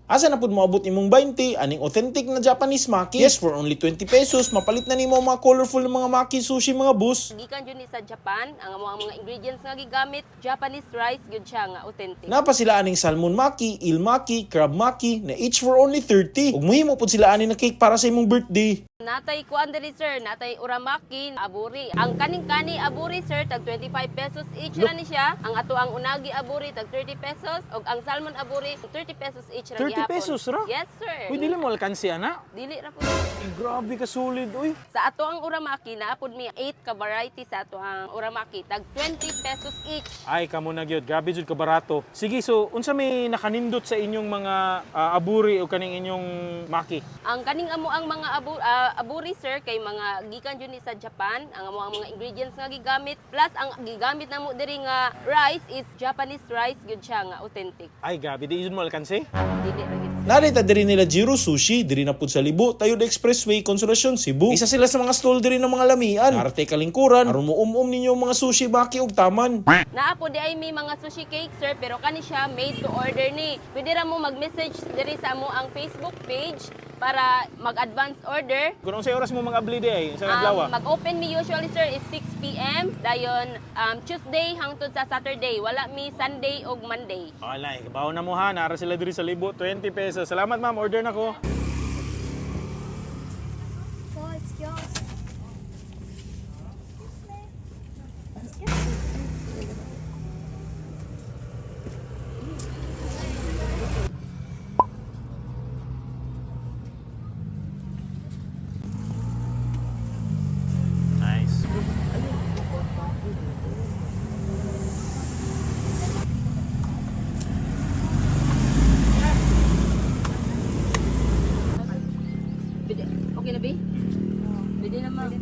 Asa na pud moabot imong 20 aning authentic na Japanese maki? Yes, for only 20 pesos mapalit na nimo mga colorful mga maki sushi mga boss. Gikan jud ni sa Japan, ang mga ingredients nga gigamit, Japanese rice gyud siya nga authentic. Napa sila aning salmon maki, eel maki, crab maki na each for only 30. Ug muhimo pud sila ani na cake para sa imong birthday. Natay kuan diri sir, natay uramaki, aburi. Ang kaning-kani aburi sir tag 25 pesos each ra ni siya. Ang ato ang unagi aburi tag 30 pesos ug ang salmon aburi 30 pesos each ra 30 pesos ra? Yes sir. Uy, dili mo alkansi ana? Dili ra po. Grabe ka solid, uy. Sa ato ang uramaki naapod mi 8 ka variety sa ato ang uramaki tag 20 pesos each. Ay, kamo na gyud. Grabe jud ka barato. Sige, so unsa may nakanindot sa inyong mga aburi o kaning inyong maki? Ang kaning amo ang mga aburi sir kay mga gikan jud ni sa Japan, ang amo ang mga ingredients nga gigamit plus ang gigamit namo diri nga rice is Japanese rice gyud siya nga authentic. Ay, grabe di jud mo alkansi? Dili ra gyud. Narita diri nila Jiro Sushi, diri na pud sa Libo-Tayud Expressway, Consolacion, Cebu. Isa sila sa mga stall diri ng mga lamian. Arte kalingkuran, aron mo umuum ninyo mga sushi baki ug taman. Naapod di ay may mga sushi cake sir pero kani siya made to order ni. Pwede ra mo mag-message diri sa amo ang Facebook page para mag-advance order. Kung unsay oras mo mag-abli di ay sa adlaw? Mag-open mi usually sir is 6 p.m. Dayon Tuesday hangtod sa Saturday. Wala mi Sunday ug Monday. Alay, kabaw na mo ha. Nara sila diri sa Libo, 20 pesos. Salamat ma'am, order na ko. So it's yours. Nice. Okay na ba? Pwede na ma'am.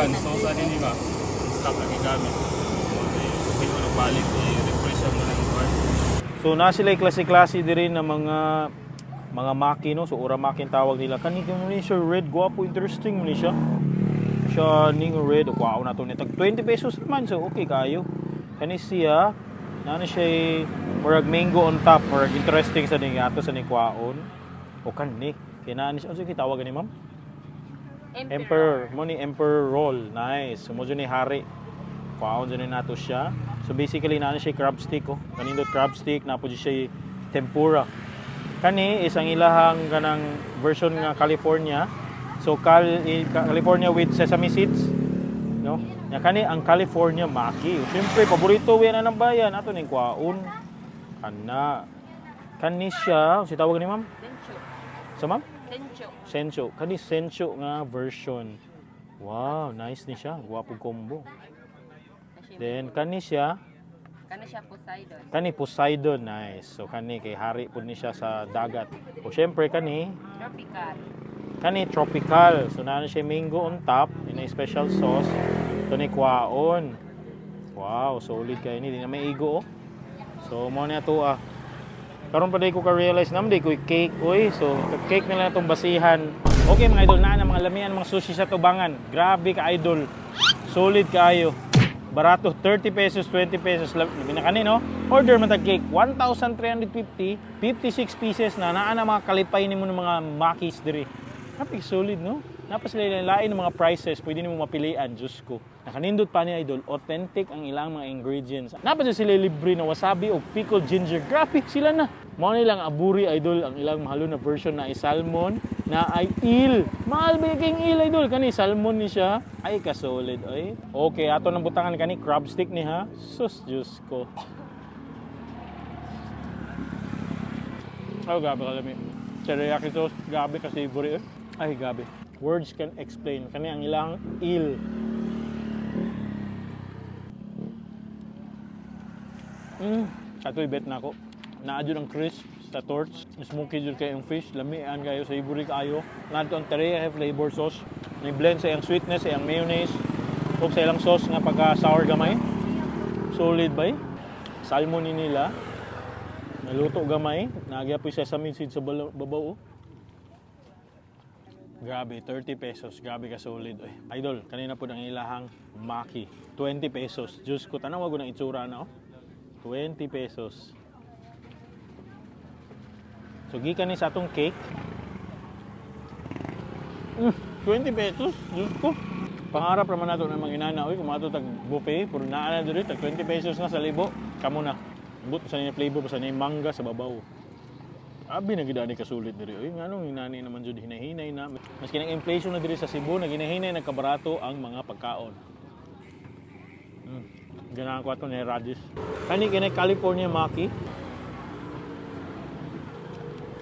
Sauce din iba. Stock lagi gamit. Okay, ano palit i-refresh mo lang ito. So na sila klase-klase diri na mga maki no. So uramaki tawag nila. Kani ni siya red, guwapo, interesting ni siya. Siya ning red, wow na to ni tag 20 pesos naman. So okay kayo. Kani siya nana siya murag mango on top, murag interesting sa ning ato sa ning kwaon. O kani kinani siya. Ano siya tawag ni ma'am? Emperor, mo ni Emperor roll. Nice. So mo ni hari. Paon dyan nato siya. So basically na siya crab stick oh. Kanindot crab stick na po siya tempura. Kani isang ilahang kanang version nga California. So California with sesame seeds. No? Ya kani ang California maki. Siyempre paborito wi na ng bayan ato ning kwaon. Kana. Kani siya, si tawag ni ma'am? Sencho. Sa ma'am? Sencho. Sencho. Kani Sencho nga version. Wow, nice ni siya. Guwapo combo. Then kani siya. Kani siya Poseidon. Kani Poseidon, nice. So kani kay hari pud ni siya sa dagat. O syempre kani Tropical. Kani tropical. So na siya mango on top in a special sauce. Ito ni kwaon. Wow, solid kay ni. Di na may igo oh. So mo na to ah. Karon pa day ko ka-realize naman day ko cake oy. So cake na lang itong basihan. Okay mga idol na mga lamian mga sushi sa tubangan. Grabe ka idol. Solid kaayo. Barato 30 pesos, 20 pesos labi na kani no. Order man tag cake 1,350, 56 pieces na naa na mga kalipay nimo ng mga makis diri. Grabe solid no. Napas lain ng mga prices, pwede nimo mapilian, Diyos ko. Nakanindot pa ni idol, authentic ang ilang mga ingredients. Napas sila libre na wasabi o pickled ginger. Grabe sila na. Mao nilang aburi idol ang ilang mahalo na version na ay salmon, na ay eel. Mahal ba kayong eel idol? Kani salmon ni siya. Ay ka solid oy. Okay, ato nang butangan kani crab stick ni ha. Sus Diyos ko. Oh, gabi kalami. Teriyaki sauce, gabi ka savory eh. Ay, gabi. Words can explain. Kani ang ilang EEL. Katoy bet na ako. Naadyo ng crisp sa torch. Smoky jud kayo yung fish. Lamian kayo sa iburik ayo. Nadto ang tereya flavor sauce. Ni-blend sa iyang sweetness, sa iyang mayonnaise. O sa ilang sauce nga pagka-sour gamay. Solid ba eh? Salmon ni nila. Naluto gamay. Nagya po sesame seed sa babaw. Grabe, 30 pesos. Grabe ka solid. Ay. Idol, kanina po ang ilahang Maki. 20 pesos. Diyos ko, tanaw ko ng itsura na. 20 pesos. So, gikan ni sa atong cake. 20 pesos. Diyos ko. Pangarap naman nato ng mga inana. Kung mato tag buffet, puro naana doon tag 20 pesos na sa libo. Kamo na. But sa niya flavor, sa niya mangga sa babaw. Abi na gid ani kasulit diri. Oy, nganong inani naman jud hinahinay na. Maski nang inflation na diri sa Cebu, naginahinay nagkabarato ang mga pagkaon. Ganahan ko ato ni radish. Kani kini California Maki.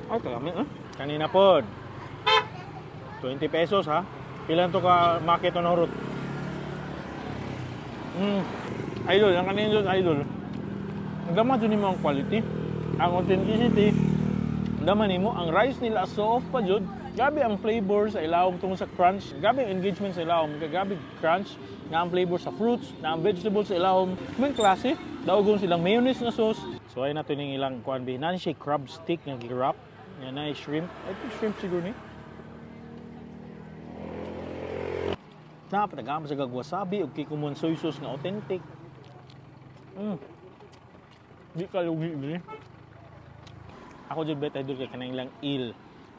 Ay, kami kanina pod. 20 pesos ha. Pilan to ka Maki to norot. Idol, ang kanina jud idol. Gama jud nimo ang quality, ang authenticity. Daman nimo ang rice nila soft pa jud. Gabi ang flavor sa ilawom tungod sa crunch. Gabi ang engagement sa ilawom. Gabi crunch na ang flavor sa fruits, na ang vegetables sa ilawom. May klase. Daogon silang mayonnaise na sauce. So ay nato ning ilang kuan bi. Nani siya crab stick nga gi-wrap. Yan na shrimp. Ito shrimp siguro ni. Napatagama sa wasabi ug kikumon soy sauce nga authentic. Di ka lugi ni. Ako jud bet idol kay kanang ilang EEL.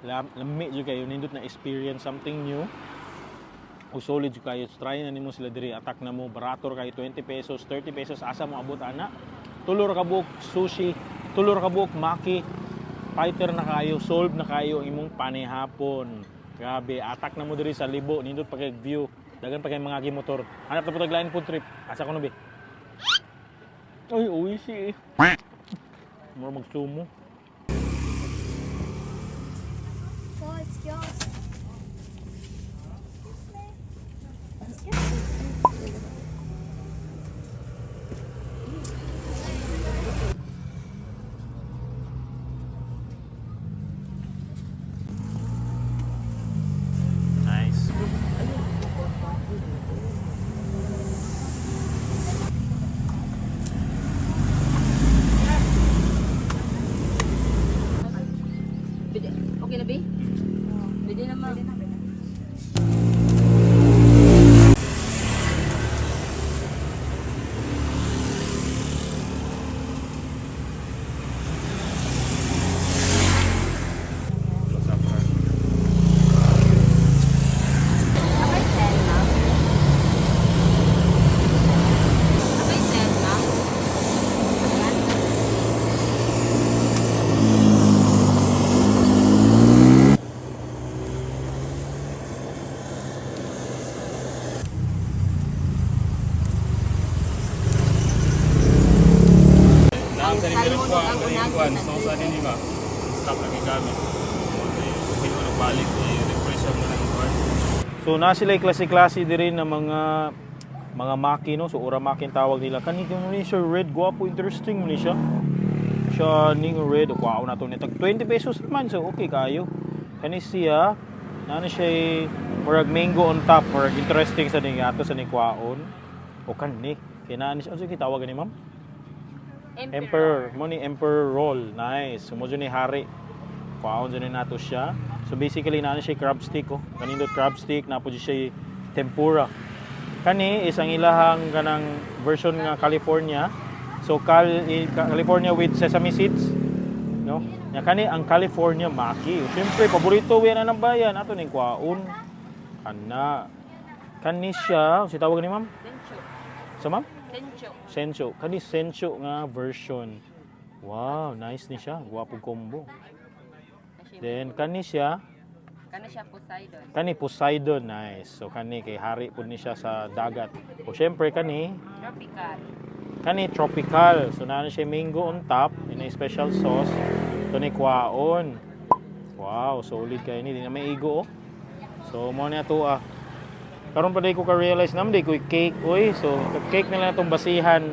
Lami jud kayo nindot na experience something new. O solid jud kayo. Try na nimo sila diri, attack na mo barator kay 20 pesos, 30 pesos asa mo abot ana. Tulor ka buok sushi, tulor ka buok Maki. Fighter na kayo, solve na kayo ang imong panihapon. Grabe, attack na mo diri sa Libo, nindot pa kay view. Dagan pa kay mga gimotor. Hanap na po taglain food trip. Asa ko no be? Ay, uwi si. Mura magsumo. So it's yours. Nice. Okay na, Bi? Pwede naman. Abay, send, ma'am. Abay, send, ma'am. Ang salmon ug ang unagi. Sauce ani ni ba? Stop lang gamit. Hindi ko balik i-refresh mo lang ito. So na sila klase-klase diri na mga Maki no. So ura Maki ang tawag nila. Kani ni siya red, guwapo, interesting ni siya. Siya ning red, wow na to ni tag 20 pesos man, so okay kayo. Kani siya nani siya murag mango on top, murag interesting sa ning ato sa nikwaon. O kani kinani siya, ano tawag ni ma'am? Emperor, mo ni Emperor roll. Nice. So mo ni hari. Kwaon dyan nato siya. So basically na siya crab stick oh. Kanindot crab stick, napo siya tempura. Kani isang ilahang kanang version nga California. So California with sesame seeds, no? Nya kani ang California Maki. Siyempre paborito yan na ng bayan ato ning kwaon. Kana. Kani siya, si tawag ni ma'am? Sencho. Sa ma'am? Sencho. Sencho. Kani Sencho nga version. Wow, nice ni siya. Guwapo combo. Then kani siya, Kana siya Poseidon. kani Poseidon, nice. So kani kay hari pud ni siya sa dagat. O syempre kani tropical. So na siya mango on top, in a special sauce. Ito ni kwaon. Wow, solid kay ni. Di na may igo oh. So mo niya to karon pa day ko ka-realize naman day ko cake oy. So cake na lang itong basihan.